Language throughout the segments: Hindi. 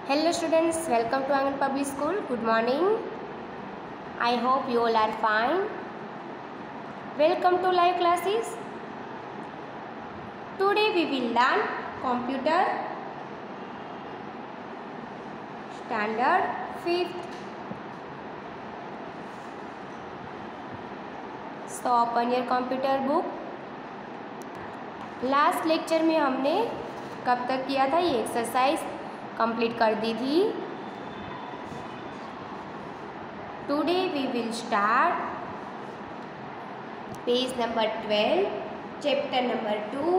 Hello students, welcome to Angan Public School. Good morning. I hope you all are fine. Welcome to live classes. Today we will learn computer standard 5th. So open your computer book. Last lecture में हमने कब तक किया था ये एक्सरसाइज कंप्लीट कर दी थी. Today we will start page number 12 chapter number 2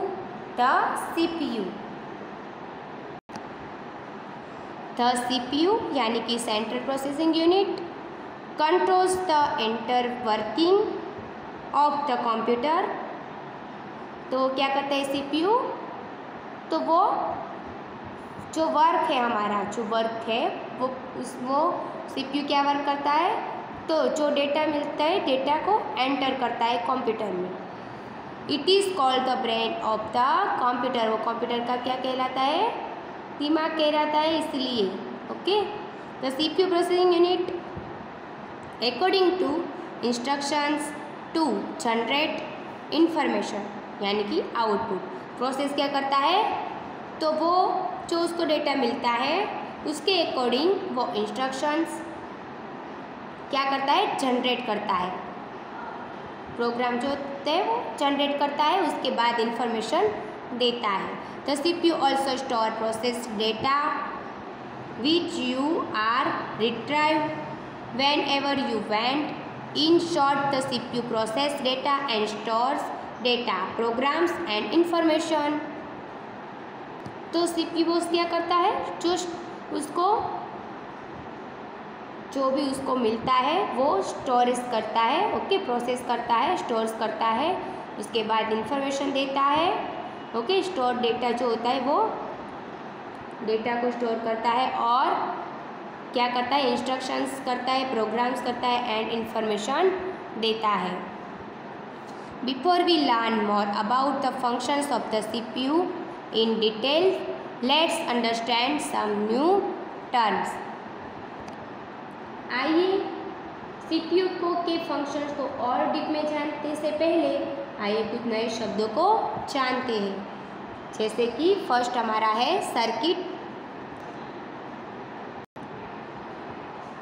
the CPU. The CPU यानी कि central processing unit controls the entire working of the computer. तो क्या करता है सीपीयू? तो वो जो वर्क है हमारा जो वर्क है वो सीपीयू क्या वर्क करता है? तो जो डेटा मिलता है डेटा को एंटर करता है कंप्यूटर में. It is called the brain of the computer. वो कंप्यूटर का क्या कहलाता है? दिमाग कहलाता है. इसलिए okay the CPU processing unit according to instructions to generate information यानी कि आउटपुट. प्रोसेस क्या करता है? तो वो जो उसको डेटा मिलता है उसके अकॉर्डिंग वो इंस्ट्रक्शंस क्या करता है? जनरेट करता है. प्रोग्राम जो होते हैं वो जनरेट करता है, उसके बाद इंफॉर्मेशन देता है. The CPU also store process data which you are retrieve whenever you want. In short the CPU process data and stores data programs and information. तो सीपीयू क्या करता है? जो भी उसको मिलता है वो स्टोरेज करता है. ओके प्रोसेस करता है, स्टोर्स करता है, उसके बाद इंफॉर्मेशन देता है. ओके स्टोर डेटा जो होता है वो डेटा को स्टोर करता है और क्या करता है? इंस्ट्रक्शंस करता है, प्रोग्राम्स करता है एंड इंफॉर्मेशन देता है. Before we learn more about the functions of the CPU in detail, let's understand some new terms. आइए CPU को के फंक्शंस को और डीप में जानने से पहले आइए कुछ नए शब्दों को जानते हैं. जैसे कि फर्स्ट हमारा है circuit.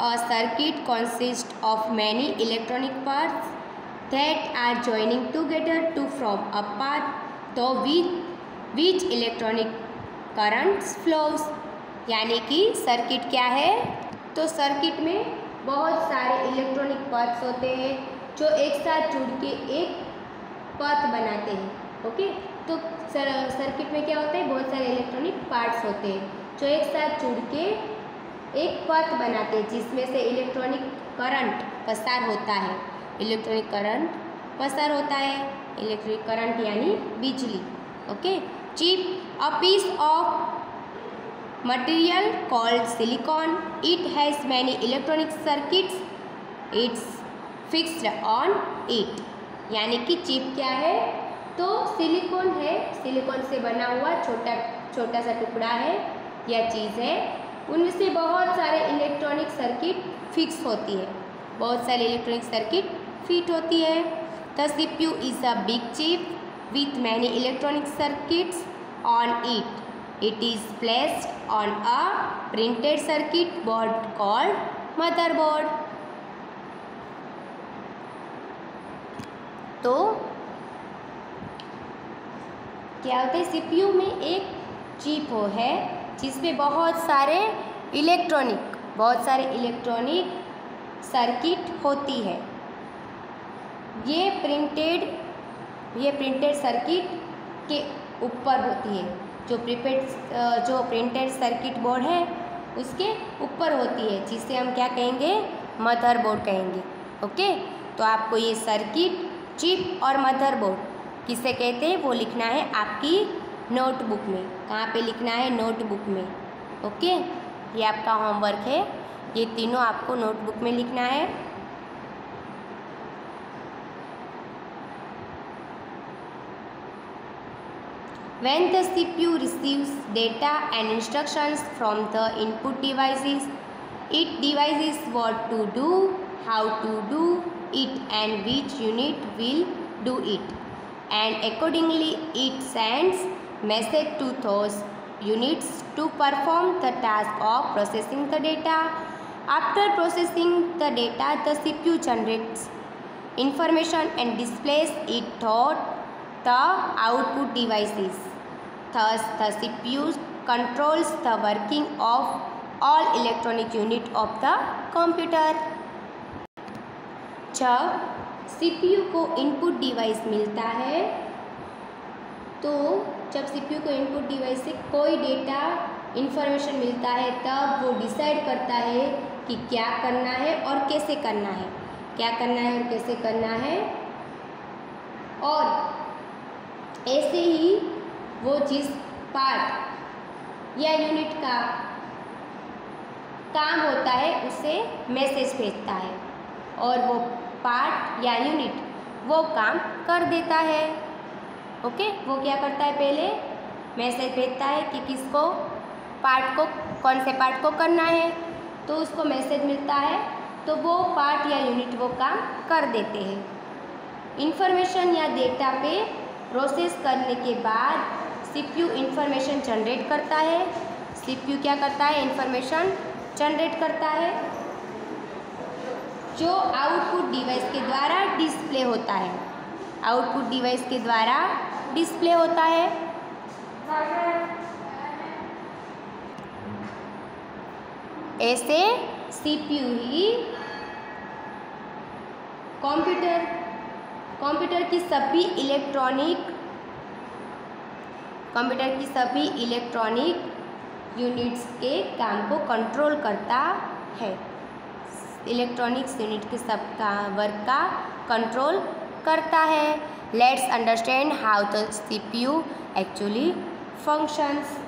A circuit consists of many electronic parts that are joining together to form a path through which electronic currents flows. यानी कि सर्किट क्या है? तो सर्किट में बहुत सारे इलेक्ट्रॉनिक पार्ट्स होते हैं जो एक साथ जुड़ के एक पथ बनाते हैं. ओके तो सर्किट में क्या होता है? बहुत सारे इलेक्ट्रॉनिक पार्ट्स होते हैं जो एक साथ जुड़ के एक पथ बनाते हैं जिसमें से इलेक्ट्रॉनिक करंट पसार होता है. इलेक्ट्रॉनिक करंट पसार होता है. इलेक्ट्रिक करंट यानी बिजली. Okay chip a piece of material called silicon. It has many electronic circuits. It's fixed on it. यानी कि चिप क्या है? तो सिलिकॉन है. सिलिकॉन से बना हुआ छोटा सा टुकड़ा है या चीज़ है. उनमें से बहुत सारे इलेक्ट्रॉनिक सर्किट फिक्स होती है. बहुत सारे इलेक्ट्रॉनिक सर्किट फिट होती है. The CPU is a big chip with many electronic circuits on it. It is placed on a printed circuit board called motherboard. तो क्या होता है? सीपीयू में एक चिप है जिसमें बहुत सारे इलेक्ट्रॉनिक सर्किट होती है. ये प्रिंटेड सर्किट के ऊपर होती है. जो प्रिंटेड सर्किट बोर्ड है उसके ऊपर होती है जिसे हम क्या कहेंगे? मदरबोर्ड कहेंगे. ओके तो आपको ये सर्किट, चिप और मदरबोर्ड किसे कहते हैं वो लिखना है आपकी नोटबुक में. कहाँ पे लिखना है? नोटबुक में. ओके ये आपका होमवर्क है. ये तीनों आपको नोटबुक में लिखना है. When the CPU receives data and instructions from the input devices, it devises what to do, how to do it, and which unit will do it. And accordingly, it sends message to those units to perform the task of processing the data. After processing the data, the CPU generates information and displays it to the output devices. Thus, the CPU controls the working of all electronic unit of the computer. जब CPU को इनपुट डिवाइस मिलता है, तो जब CPU को इनपुट डिवाइस से कोई डेटा इंफॉर्मेशन मिलता है, तब वो डिसाइड करता है कि क्या करना है और कैसे करना है, क्या करना है और कैसे करना है। और ऐसे ही वो जिस पार्ट या यूनिट का काम होता है उसे मैसेज भेजता है और वो पार्ट या यूनिट वो काम कर देता है। ओके, वो क्या करता है, पहले मैसेज भेजता है कि किसको, पार्ट को, कौन से पार्ट को करना है, तो उसको मैसेज मिलता है, तो वो पार्ट या यूनिट वो काम कर देते हैं। इंफॉर्मेशन या डेटा पे प्रोसेस करने के बाद CPU इंफॉर्मेशन जनरेट करता है। CPU क्या करता है, इंफॉर्मेशन जनरेट करता है, जो आउटपुट डिवाइस के द्वारा डिस्प्ले होता है, आउटपुट डिवाइस के द्वारा डिस्प्ले होता है। ऐसे CPU ही कंप्यूटर की सभी इलेक्ट्रॉनिक यूनिट्स के काम को कंट्रोल करता है, इलेक्ट्रॉनिक्स यूनिट के सब का वर्क का कंट्रोल करता है। Let's understand how the CPU actually functions.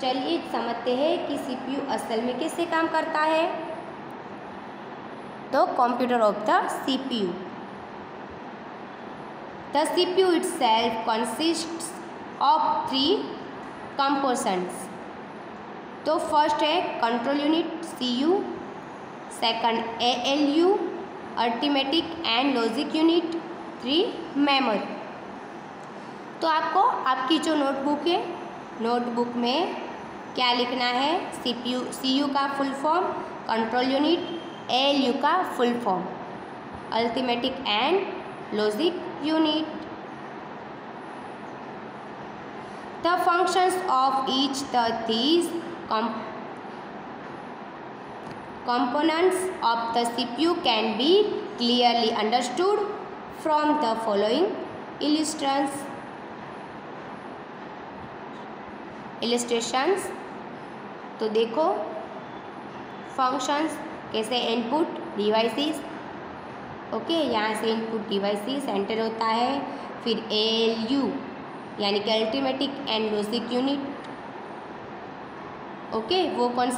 चलिए समझते हैं कि CPU असल में कैसे काम करता है। तो computer of the CPU। The CPU itself consists of 3 components। तो फर्स्ट है control unit CU, second ALU arithmetic and logic unit, 3 memory. तो आपको आपकी जो नोटबुक है, नोटबुक में क्या लिखना है, CU का full form, control unit, ALU का full form, arithmetic and logic unit. The functions of each of these components of the CPU can be clearly understood from the following illustrations। तो देखो फंक्शंस कैसे, इनपुट डिवाइसेस, ओके, यहाँ से इनपुट डिवाइसेस एंटर होता है, फिर ALU यानी कि arithmetic and logic unit, okay, वो कौन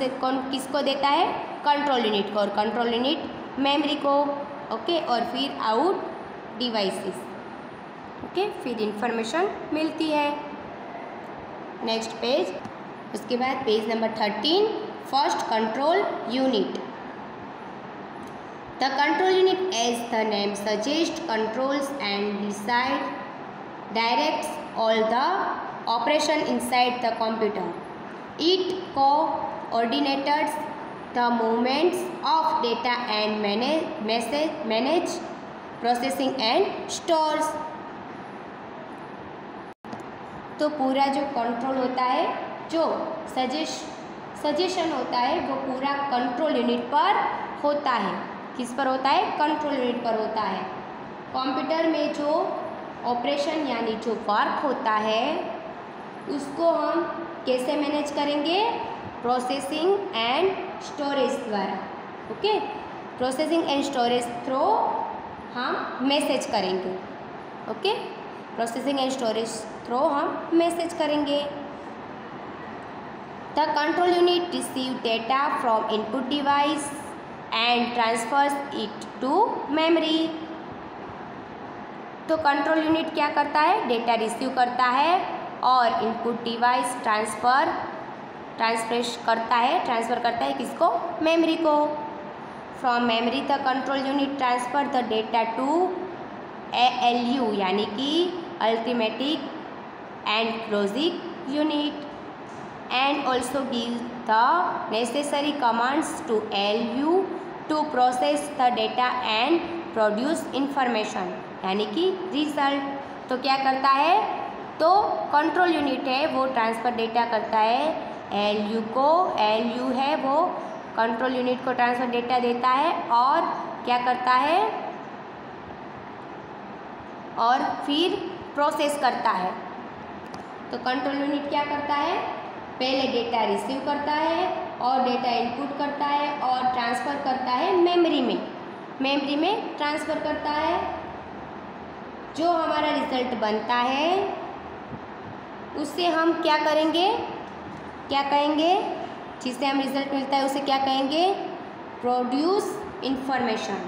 किसको देता है, कंट्रोल यूनिट को, और कंट्रोल यूनिट मेमोरी को, ओके, और फिर आउट डिवाइसेस, ओके, फिर इंफॉर्मेशन मिलती है। नेक्स्ट पेज, उसके बाद page number 13, first control unit. The control unit as the name suggest controls and directs all the operation inside the computer. It coordinates the movements of data and manage processing and stores। तो पूरा जो कंट्रोल होता है, जो सजेशन होता है, वो पूरा कंट्रोल यूनिट पर होता है। किस पर होता है, कंट्रोल यूनिट पर होता है। कंप्यूटर में जो ऑपरेशन यानी जो वर्क होता है उसको हम कैसे मैनेज करेंगे, प्रोसेसिंग एंड स्टोरेज द्वारा, okay, processing and storage through हम मैसेज करेंगे, okay, processing and storage through हम मैसेज करेंगे। The control unit receive data from input device and transfers it to memory. तो कंट्रोल यूनिट क्या करता है, डेटा रिसीव करता है और इनपुट डिवाइस ट्रांसफ़र करता है किसको? मेमोरी को। From memory the control unit transfer the data to ALU यानी कि arithmetic and logic unit and also give the necessary commands to ALU to process the data and produce information यानी कि रिजल्ट। तो क्या करता है? तो कंट्रोल यूनिट है वो ट्रांसफ़र डेटा करता है ALU को। ALU है वो कंट्रोल यूनिट को ट्रांसफ़र डेटा देता है और क्या करता है? और फिर प्रोसेस करता है। तो कंट्रोल यूनिट क्या करता है? पहले डेटा रिसीव करता है और डेटा इनपुट करता है और ट्रांसफ़र करता है मेमोरी में ट्रांसफ़र करता है। जो हमारा रिज़ल्ट बनता है उससे हम क्या करेंगे? क्या कहेंगे? जिससे हम रिज़ल्ट मिलता है उसे क्या कहेंगे? Produce information.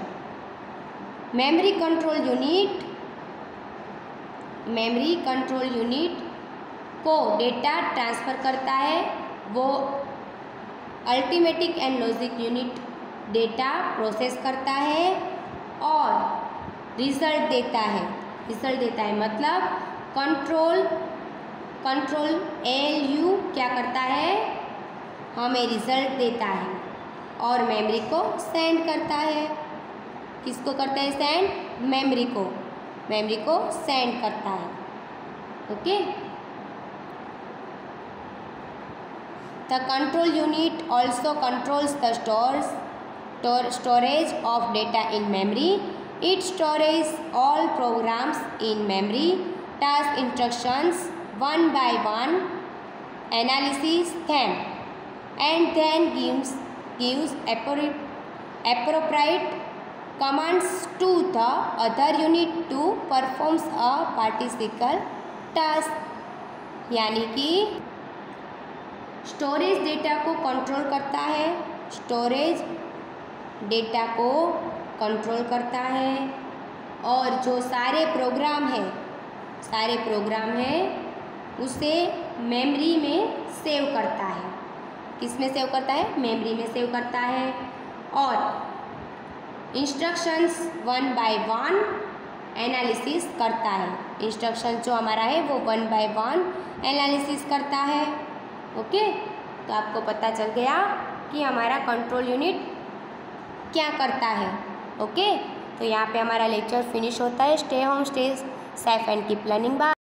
Memory control unit को डेटा ट्रांसफ़र करता है, वो arithmetic and logic unit data process करता है और रिज़ल्ट देता है मतलब कंट्रोल ALU क्या करता है? हमें रिज़ल्ट देता है और मेमोरी को सेंड करता है। किसको करता है सेंड? मेमोरी को सेंड करता है। Okay. The control unit also controls the storage of data in memory. It stores all programs in memory, task instructions one by one, analyzes them, and then gives appropriate commands to the other unit to perform a particular task। यानी कि स्टोरेज डेटा को कंट्रोल करता है और जो सारे प्रोग्राम हैं उसे मेमोरी में सेव करता है। किस में सेव करता है? मेमोरी में सेव करता है और instructions one by one analysis करता है। इंस्ट्रक्शन जो हमारा है वो वन बाय वन एनालिसिस करता है। ओके। तो आपको पता चल गया कि हमारा कंट्रोल यूनिट क्या करता है। ओके। तो यहाँ पे हमारा लेक्चर फिनिश होता है। Stay home, stay safe and keep learning. Bye.